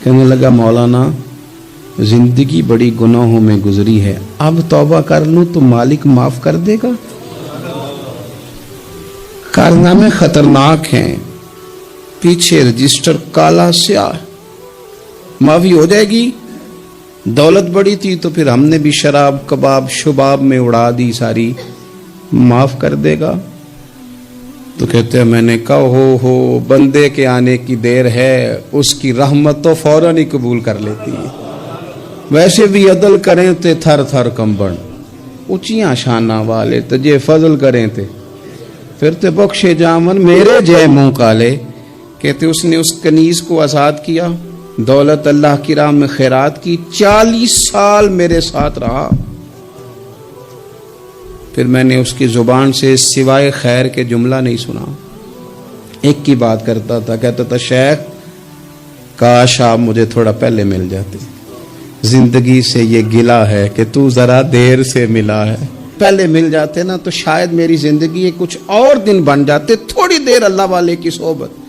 کہنے لگا مولانا زندگی بڑی گناہوں میں گزری ہے، اب توبہ کر لوں تو مالک معاف کر دے گا؟ کارنامے خطرناک ہیں، پیچھے رجسٹر کالا سیاہ، معافی ہو جائے گی۔ دولت بڑی تھی تو پھر ہم نے بھی شراب کباب شباب میں اڑا دی ساری، معاف کر دے گا؟ تو کہتے ہیں میں نے کہا ہو بندے کے آنے کی دیر ہے، اس کی رحمت تو فوراً ہی قبول کر لیتی ہے۔ ویسے بھی عدل کریں تے تھر تھر کمبن، اونچیاں شانہ والے تجھے فضل کریں تے پھر تے بخشے جامن میرے جے منہ کالے۔ کہتے اس نے اس کنیز کو آزاد کیا، دولت اللہ کی راہ میں خیرات کی، 40 سال میرے ساتھ رہا، پھر میں نے اس کی زبان سے سوائے خیر کے جملہ نہیں سنا۔ ایک کی بات کرتا تھا، کہتا تھا شیخ کاش آپ مجھے تھوڑا پہلے مل جاتے، زندگی سے یہ گلہ ہے کہ تو ذرا دیر سے ملا ہے، پہلے مل جاتے نا تو شاید میری زندگی کچھ اور دن بن جاتے، تھوڑی دیر اللہ والے کی صحبت۔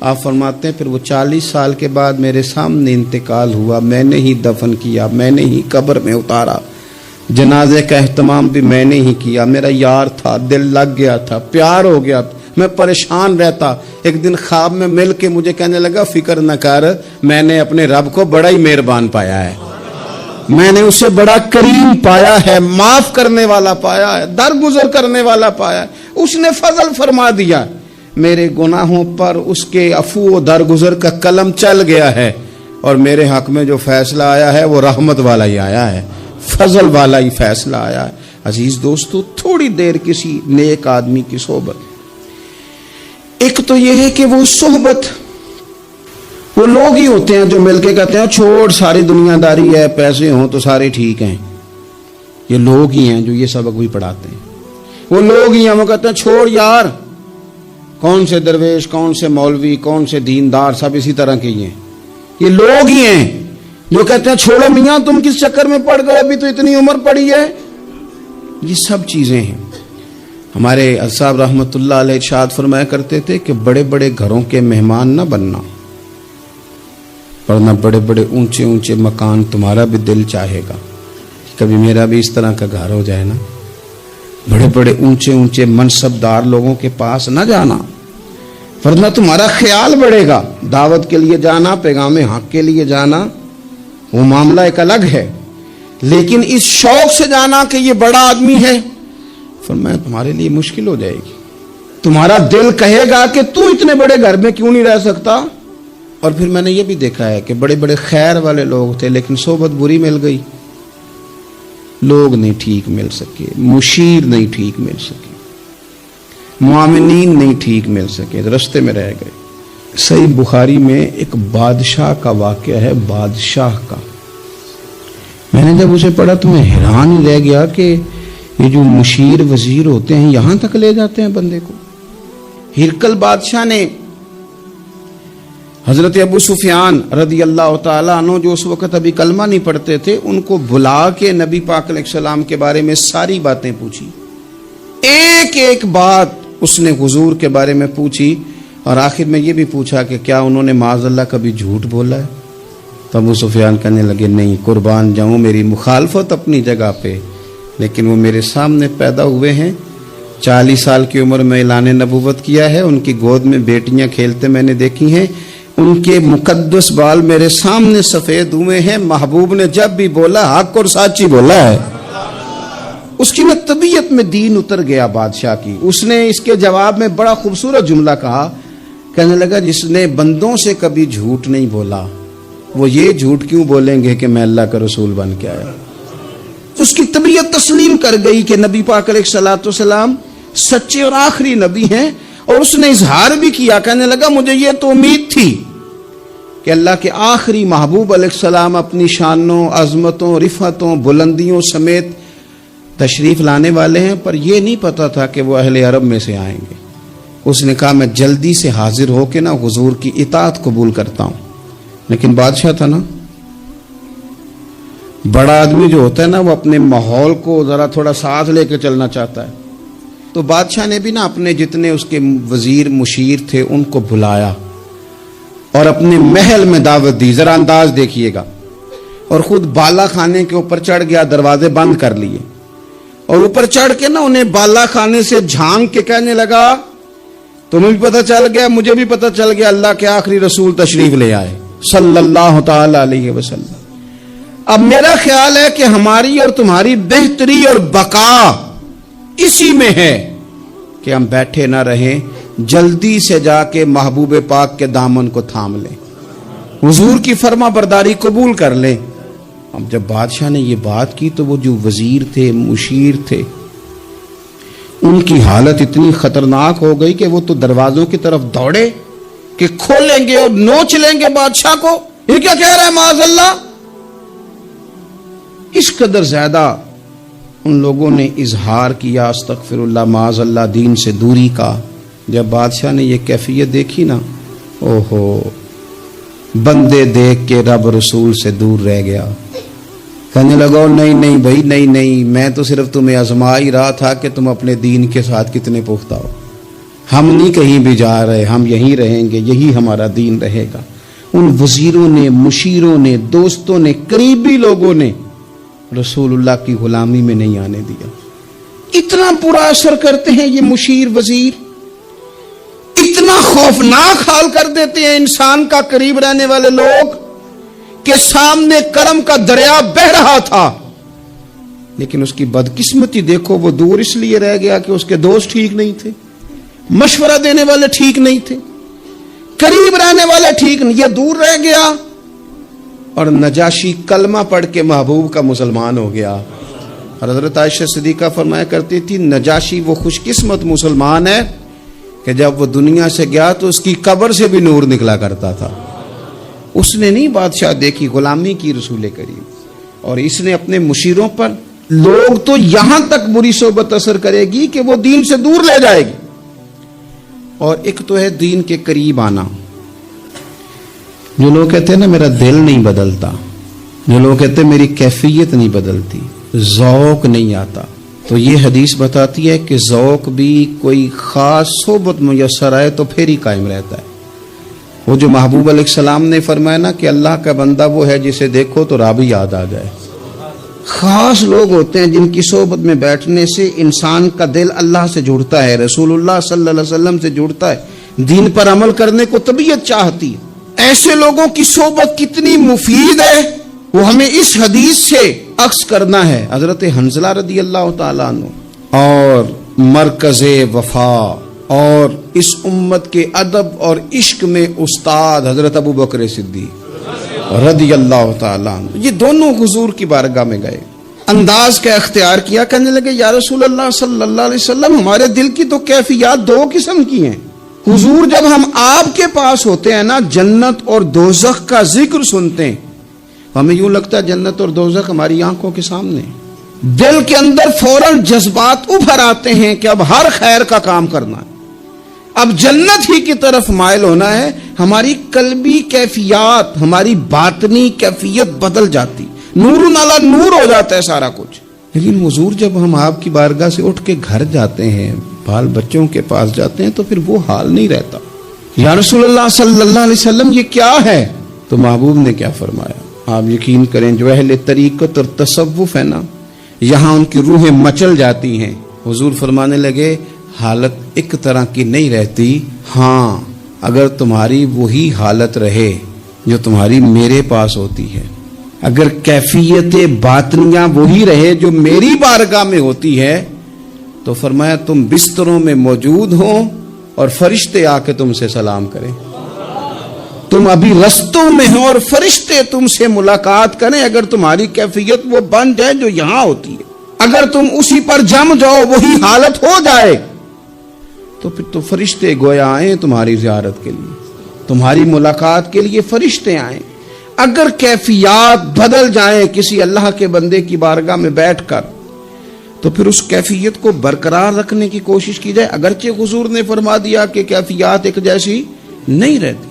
آپ فرماتے ہیں پھر وہ 40 سال کے بعد میرے سامنے انتقال ہوا، میں نے ہی دفن کیا، میں نے ہی قبر میں اتارا، جنازے کا اہتمام بھی میں نے ہی کیا، میرا یار تھا، دل لگ گیا تھا، پیار ہو گیا، میں پریشان رہتا۔ ایک دن خواب میں مل کے مجھے کہنے لگا فکر نہ کر، میں نے اپنے رب کو بڑا ہی مہربان پایا ہے، میں نے اسے بڑا کریم پایا ہے، معاف کرنے والا پایا ہے، درگزر کرنے والا پایا ہے، اس نے فضل فرما دیا، میرے گناہوں پر اس کے عفو و درگزر کا قلم چل گیا ہے، اور میرے حق میں جو فیصلہ آیا ہے وہ رحمت والا ہی آیا ہے، فضل والا ہی فیصلہ آیا ہے۔ عزیز دوستو، تھوڑی دیر کسی نیک آدمی کی صحبت، ایک تو یہ ہے کہ وہ صحبت، وہ لوگ ہی ہوتے ہیں جو مل کے کہتے ہیں چھوڑ ساری دنیا داری ہے، پیسے ہوں تو سارے ٹھیک ہیں۔ یہ لوگ ہی ہیں جو یہ سبق بھی پڑھاتے ہیں، وہ لوگ ہی ہیں وہ کہتے ہیں چھوڑ یار، کون سے درویش، کون سے مولوی، کون سے دیندار، سب اسی طرح کے ہی ہیں۔ یہ لوگ ہی ہیں جو کہتے ہیں چھوڑو میاں تم کس چکر میں پڑ گئے، ابھی تو اتنی عمر پڑی ہے۔ یہ سب چیزیں ہیں۔ ہمارے صاحب رحمت اللہ علیہ ارشاد فرمایا کرتے تھے کہ بڑے بڑے گھروں کے مہمان نہ بننا، ورنہ بڑے بڑے اونچے اونچے مکان تمہارا بھی دل چاہے گا، کبھی میرا بھی اس طرح کا گھر ہو جائے نا۔ بڑے بڑے اونچے اونچے منصبدار لوگوں کے پاس نہ جانا، ورنہ تمہارا خیال بڑھے گا۔ دعوت کے لیے جانا، پیغام حق کے لیے جانا، وہ معاملہ ایک الگ ہے، لیکن اس شوق سے جانا کہ یہ بڑا آدمی ہے، فرمایا تمہارے لیے مشکل ہو جائے گی۔ تمہارا دل کہے گا کہ تو اتنے بڑے گھر میں کیوں نہیں رہ سکتا۔ اور پھر میں نے یہ بھی دیکھا ہے کہ بڑے بڑے خیر والے لوگ تھے لیکن صحبت بری مل گئی، لوگ نہیں ٹھیک مل سکے، مشیر نہیں ٹھیک مل سکے، معاملین نہیں ٹھیک مل سکے، رستے میں رہ گئے۔ صحیح بخاری میں ایک بادشاہ کا واقعہ ہے، بادشاہ کا۔ میں نے جب اسے پڑھا تو میں حیران ہی رہ گیا کہ یہ جو مشیر وزیر ہوتے ہیں یہاں تک لے جاتے ہیں بندے کو۔ ہرقل بادشاہ نے حضرت ابو سفیان رضی اللہ تعالیٰ عنہ جو اس وقت ابھی کلمہ نہیں پڑھتے تھے، ان کو بلا کے نبی پاک علیہ السلام کے بارے میں ساری باتیں پوچھی، ایک ایک بات اس نے حضور کے بارے میں پوچھی، اور آخر میں یہ بھی پوچھا کہ کیا انہوں نے معاذ اللہ کبھی جھوٹ بولا ہے؟ تو ابو سفیان کہنے لگے نہیں، قربان جاؤں میری مخالفت اپنی جگہ پہ، لیکن وہ میرے سامنے پیدا ہوئے ہیں، 40 سال کی عمر میں اعلان نبوت کیا ہے، ان کی گود میں بیٹیاں کھیلتے میں نے دیکھی ہیں، ان کے مقدس بال میرے سامنے سفید ہوئے ہیں، محبوب نے جب بھی بولا حق اور سچی بولا ہے۔ اس کی طبیعت میں دین اتر گیا بادشاہ کی۔ اس نے اس کے جواب میں بڑا خوبصورت جملہ کہا، کہنے لگا جس نے بندوں سے کبھی جھوٹ نہیں بولا وہ یہ جھوٹ کیوں بولیں گے کہ میں اللہ کا رسول بن کے آیا۔ اس کی طبیعت تسلیم کر گئی کہ نبی پاک علیہ الصلوۃ والسلام سچے اور آخری نبی ہیں، اور اس نے اظہار بھی کیا، کہنے لگا مجھے یہ تو امید تھی کہ اللہ کے آخری محبوب علیہ السلام اپنی شانوں، عظمتوں، رفعتوں، بلندیوں سمیت تشریف لانے والے ہیں، پر یہ نہیں پتا تھا کہ وہ اہل عرب میں سے آئیں گے۔ اس نے کہا میں جلدی سے حاضر ہو کے نا حضور کی اطاعت قبول کرتا ہوں، لیکن بادشاہ تھا نا، بڑا آدمی جو ہوتا ہے نا وہ اپنے ماحول کو ذرا تھوڑا ساتھ لے کے چلنا چاہتا ہے۔ تو بادشاہ نے بھی نا اپنے جتنے اس کے وزیر مشیر تھے ان کو بلایا، اور اپنے محل میں دعوت دی. ذرا انداز دیکھیے گا. اور خود بالا خانے کے اوپر چڑھ گیا, دروازے بند کر لیے, اور اوپر چڑھ کے نا انہیں بالا خانے سے جھانک کے کہنے لگا تمہیں بھی پتہ چل گیا, مجھے بھی پتہ چل گیا, اللہ کے آخری رسول تشریف لے آئے صلی اللہ تعالی علیہ وسلم. اب میرا خیال ہے کہ ہماری اور تمہاری بہتری اور بقا اسی میں ہے کہ ہم بیٹھے نہ رہیں, جلدی سے جا کے محبوب پاک کے دامن کو تھام لیں, حضور کی فرما برداری قبول کر لیں. اب جب بادشاہ نے یہ بات کی تو وہ جو وزیر تھے, مشیر تھے, ان کی حالت اتنی خطرناک ہو گئی کہ وہ تو دروازوں کی طرف دوڑے کہ کھولیں گے اور نوچ لیں گے بادشاہ کو. یہ کیا کہہ رہا ہے معاذ اللہ. اس قدر زیادہ ان لوگوں نے اظہار کیا استغفر اللہ معاذ اللہ دین سے دوری کا. جب بادشاہ نے یہ کیفیت دیکھی نا, اوہو, بندے دیکھ کے رب رسول سے دور رہ گیا. کہنے لگا نہیں بھائی, نہیں, میں تو صرف تمہیں آزما ہی رہا تھا کہ تم اپنے دین کے ساتھ کتنے پختہ ہو. ہم نہیں کہیں بھی جا رہے, ہم یہیں رہیں گے, یہی ہمارا دین رہے گا. ان وزیروں نے, مشیروں نے, دوستوں نے, قریبی لوگوں نے رسول اللہ کی غلامی میں نہیں آنے دیا. اتنا برا اثر کرتے ہیں یہ مشیر وزیر, اتنا خوفناک حال کر دیتے ہیں انسان کا قریب رہنے والے لوگ کہ سامنے کرم کا دریا بہ رہا تھا, لیکن اس کی بدقسمتی دیکھو, وہ دور اس لیے رہ گیا کہ اس کے دوست ٹھیک نہیں تھے, مشورہ دینے والے ٹھیک نہیں تھے, قریب رہنے والے ٹھیک نہیں, یہ دور رہ گیا. اور نجاشی کلمہ پڑھ کے محبوب کا مسلمان ہو گیا. اور حضرت عائشہ صدیقہ فرمایا کرتی تھی نجاشی وہ خوش قسمت مسلمان ہے کہ جب وہ دنیا سے گیا تو اس کی قبر سے بھی نور نکلا کرتا تھا. اس نے نہیں بادشاہ دیکھی, غلامی کی رسول کریم. اور اس نے اپنے مشیروں پر لوگ تو یہاں تک بری صحبت اثر کرے گی کہ وہ دین سے دور لے جائے گی. اور ایک تو ہے دین کے قریب آنا. جو لوگ کہتے ہیں نا میرا دل نہیں بدلتا, جو لوگ کہتے ہیں میری کیفیت نہیں بدلتی, ذوق نہیں آتا, تو یہ حدیث بتاتی ہے کہ ذوق بھی کوئی خاص صحبت میسر آئے تو پھر ہی قائم رہتا ہے. وہ جو محبوب علیہ السلام نے فرمایا نا کہ اللہ کا بندہ وہ ہے جسے دیکھو تو رب یاد آ جائے. خاص لوگ ہوتے ہیں جن کی صحبت میں بیٹھنے سے انسان کا دل اللہ سے جڑتا ہے, رسول اللہ صلی اللہ علیہ وسلم سے جڑتا ہے, دین پر عمل کرنے کو طبیعت چاہتی ہے. ایسے لوگوں کی صحبت کتنی مفید ہے وہ ہمیں اس حدیث سے عکس کرنا ہے. حضرت حنظلہ رضی اللہ تعالیٰ عنہ اور مرکز وفا اور اس امت کے ادب اور عشق میں استاد حضرت ابو بکر صدیق رضی اللہ تعالیٰ عنہ, یہ دونوں حضور کی بارگاہ میں گئے, انداز کا اختیار کیا, کہنے لگے یا رسول اللہ صلی اللہ علیہ وسلم ہمارے دل کی تو کیفیات دو قسم کی ہیں. حضور جب ہم آپ کے پاس ہوتے ہیں نا, جنت اور دوزخ کا ذکر سنتے ہیں, ہمیں یوں لگتا ہے جنت اور دوزخ ہماری آنکھوں کے سامنے. دل کے اندر فوراً جذبات ابھر آتے ہیں کہ اب ہر خیر کا کام کرنا ہے, اب جنت ہی کی طرف مائل ہونا ہے. ہماری قلبی کیفیات, ہماری باطنی کیفیت بدل جاتی, نور علی نور ہو جاتا ہے سارا کچھ. لیکن حضور جب ہم آپ کی بارگاہ سے اٹھ کے گھر جاتے ہیں, بال بچوں کے پاس جاتے ہیں, تو پھر وہ حال نہیں رہتا. یا رسول اللہ صلی اللہ علیہ وسلم یہ کیا ہے؟ تو محبوب نے کیا فرمایا, آپ یقین کریں جو اہل طریقت اور تصوف ہے نا, یہاں ان کی روحیں مچل جاتی ہیں. حضور فرمانے لگے حالت ایک طرح کی نہیں رہتی, ہاں اگر تمہاری وہی حالت رہے جو تمہاری میرے پاس ہوتی ہے, اگر کیفیت باطنیہ وہی رہے جو میری بارگاہ میں ہوتی ہے, تو فرمایا تم بستروں میں موجود ہو اور فرشتے آ کے تم سے سلام کریں. تم ابھی رستوں میں ہو اور فرشتے تم سے ملاقات کریں, اگر تمہاری کیفیت وہ بن جائے جو یہاں ہوتی ہے, اگر تم اسی پر جم جاؤ وہی حالت ہو جائے, تو پھر تو فرشتے گویا آئیں تمہاری زیارت کے لیے, تمہاری ملاقات کے لیے فرشتے آئیں. اگر کیفیات بدل جائیں کسی اللہ کے بندے کی بارگاہ میں بیٹھ کر, تو پھر اس کیفیت کو برقرار رکھنے کی کوشش کی جائے. اگرچہ حضور نے فرما دیا کہ کیفیات ایک جیسی نہیں رہتی,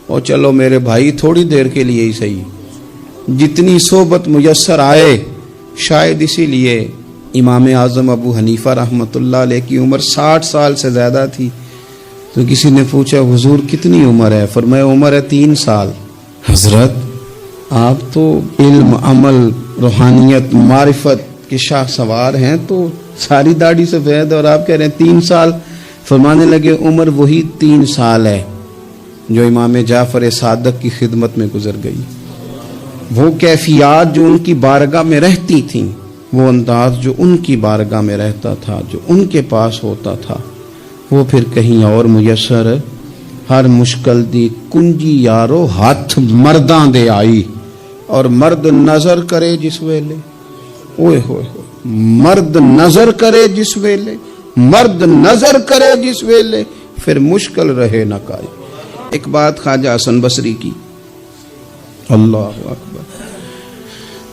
اور چلو میرے بھائی تھوڑی دیر کے لیے ہی صحیح, جتنی صحبت میسر آئے. شاید اسی لیے امام اعظم ابو حنیفہ رحمۃ اللہ علیہ کی عمر 60 سال سے زیادہ تھی, تو کسی نے پوچھا حضور کتنی عمر ہے؟ فرمایا عمر ہے 3 سال۔ حضرت آپ تو علم، عمل، روحانیت، معرفت کے شاہ سوار ہیں، تو ساری داڑھی سفید اور آپ کہہ رہے ہیں 3 سال۔ فرمانے لگے عمر وہی 3 سال ہے جو امام جعفر صادق کی خدمت میں گزر گئی۔ وہ کیفیات جو ان کی بارگاہ میں رہتی تھیں، وہ انداز جو ان کی بارگاہ میں رہتا تھا، جو ان کے پاس ہوتا تھا، وہ پھر کہیں اور میسر ہر مشکل دی کنجی یارو ہاتھ مرداں دے آئی۔ اور مرد نظر کرے جس ویلے، اوئے ہوئے مرد نظر کرے جس ویلے، مرد نظر کرے جس ویلے، پھر مشکل رہے نہ کائی۔ ایک بات خواجہ حسن بصری کی، اللہ اکبر،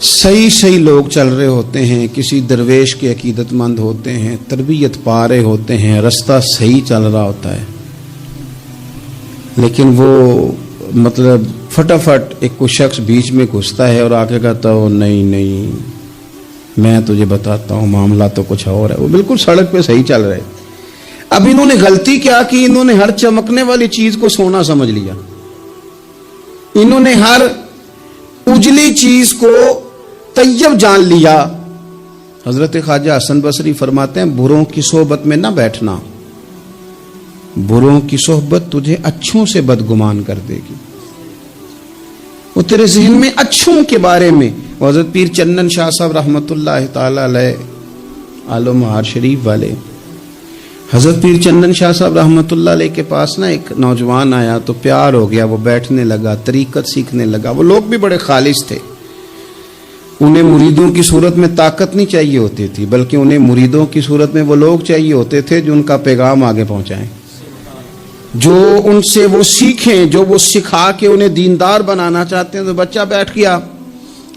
صحیح لوگ چل رہے ہوتے ہیں، کسی درویش کے عقیدت مند ہوتے ہیں، تربیت پا رہے ہوتے ہیں، رستہ صحیح چل رہا ہوتا ہے، لیکن وہ مطلب فٹافٹ ایک کوئی شخص بیچ میں گھستا ہے اور آ کے کہتا ہو نہیں میں تجھے بتاتا ہوں معاملہ تو کچھ اور ہے۔ وہ بالکل سڑک پہ صحیح چل رہے، اب انہوں نے غلطی کیا کی؟ انہوں نے ہر چمکنے والی چیز کو سونا سمجھ لیا، انہوں نے ہر اجلی چیز کو طیب جان لیا۔ حضرت خواجہ حسن بصری فرماتے ہیں بروں کی صحبت میں نہ بیٹھنا، بروں کی صحبت تجھے اچھوں سے بدگمان کر دے گی، وہ تیرے ذہن میں اچھوں کے بارے میں۔ حضرت پیر چندن شاہ صاحب رحمۃ اللہ تعالی علیہ آل مہار شریف والے، حضرت پیر چندن شاہ صاحب رحمۃ اللہ علیہ کے پاس نا ایک نوجوان آیا تو پیار ہو گیا، وہ بیٹھنے لگا، طریقت سیکھنے لگا۔ وہ لوگ بھی بڑے خالص تھے، انہیں مریدوں کی صورت میں طاقت نہیں چاہیے ہوتی تھی، بلکہ انہیں مریدوں کی صورت میں وہ لوگ چاہیے ہوتے تھے جو ان کا پیغام آگے پہنچائیں، جو ان سے وہ سیکھیں، جو وہ سکھا کے انہیں دیندار بنانا چاہتے ہیں۔ تو بچہ بیٹھ گیا،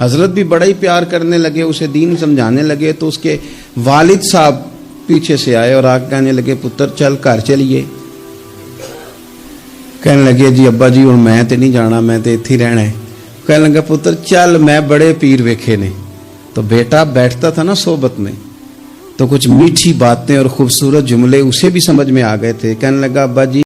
حضرت بھی بڑا ہی پیار کرنے لگے، اسے دین سمجھانے لگے۔ تو اس کے والد صاحب پیچھے سے آئے اور آگے کہنے لگے پتر چل گھر چلیے۔ کہنے لگے جی ابا جی اور میں تے نہیں جانا، میں تے اتھی رہنا ہے۔ کہنے لگا پتر چل میں بڑے پیر ویکھے نے۔ تو بیٹا بیٹھتا تھا نا صحبت میں تو کچھ میٹھی باتیں اور خوبصورت جملے اسے بھی سمجھ میں آ گئے تھے۔ کہنے لگا ابا جی